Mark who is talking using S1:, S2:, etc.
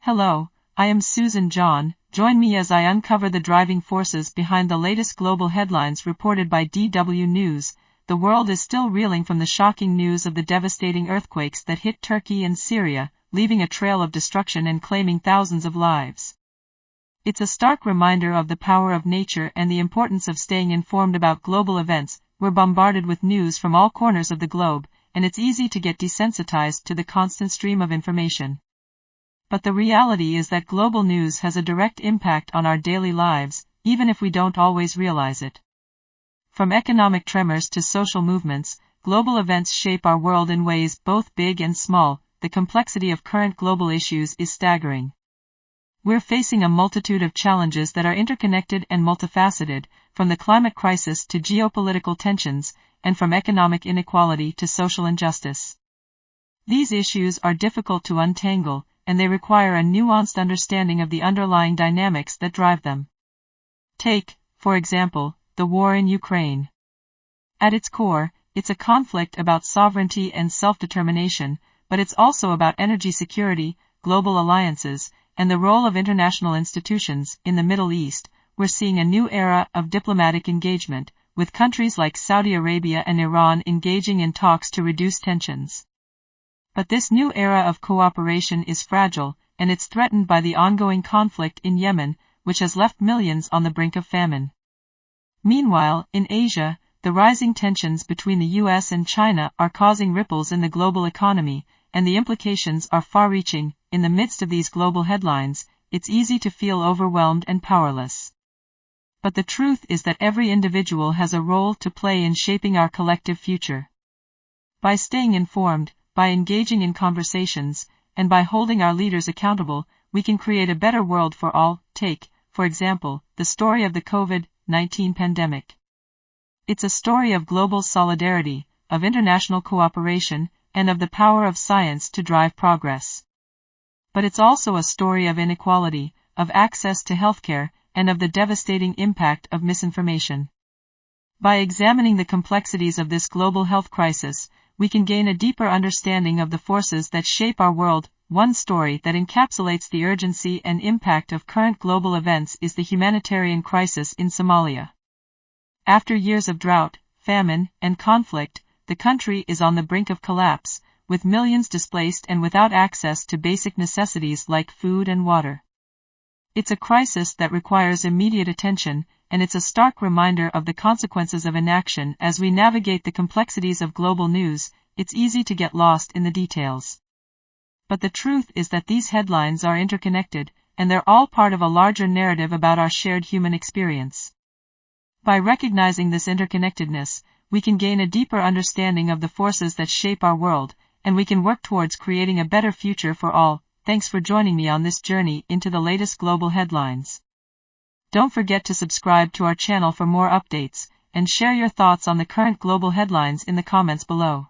S1: Hello, I am Susan John. Join me as I uncover the driving forces behind the latest global headlines reported by DW News. The world is still reeling from the shocking news of the devastating earthquakes that hit Turkey and Syria, leaving a trail of destruction and claiming thousands of lives. It's a stark reminder of the power of nature and the importance of staying informed about global events. We're bombarded with news from all corners of the globe, and it's easy to get desensitized to the constant stream of information. But the reality is that global news has a direct impact on our daily lives, even if we don't always realize it. From economic tremors to social movements, global events shape our world in ways both big and small. The complexity of current global issues is staggering. We're facing a multitude of challenges that are interconnected and multifaceted, from the climate crisis to geopolitical tensions, and from economic inequality to social injustice. These issues are difficult to untangle, and they require a nuanced understanding of the underlying dynamics that drive them. Take, for example, the war in Ukraine. At its core, it's a conflict about sovereignty and self-determination, but it's also about energy security, global alliances, and the role of international institutions. In the Middle East, we're seeing a new era of diplomatic engagement, with countries like Saudi Arabia and Iran engaging in talks to reduce tensions. But this new era of cooperation is fragile, and it's threatened by the ongoing conflict in Yemen, which has left millions on the brink of famine. Meanwhile, in Asia, the rising tensions between the US and China are causing ripples in the global economy, and the implications are far-reaching. In the midst of these global headlines, it's easy to feel overwhelmed and powerless. But the truth is that every individual has a role to play in shaping our collective future. By staying informed, by engaging in conversations, and by holding our leaders accountable, we can create a better world for all. Take, for example, the story of the COVID-19 pandemic. It's a story of global solidarity, of international cooperation, and of the power of science to drive progress. But it's also a story of inequality, of access to healthcare, and of the devastating impact of misinformation. By examining the complexities of this global health crisis, we can gain a deeper understanding of the forces that shape our world. One story that encapsulates the urgency and impact of current global events is the humanitarian crisis in Somalia. After years of drought, famine, and conflict, the country is on the brink of collapse, with millions displaced and without access to basic necessities like food and water. It's a crisis that requires immediate attention, and it's a stark reminder of the consequences of inaction. As we navigate the complexities of global news, it's easy to get lost in the details. But the truth is that these headlines are interconnected, and they're all part of a larger narrative about our shared human experience. By recognizing this interconnectedness, we can gain a deeper understanding of the forces that shape our world, and we can work towards creating a better future for all. Thanks for joining me on this journey into the latest global headlines. Don't forget to subscribe to our channel for more updates, and share your thoughts on the current global headlines in the comments below.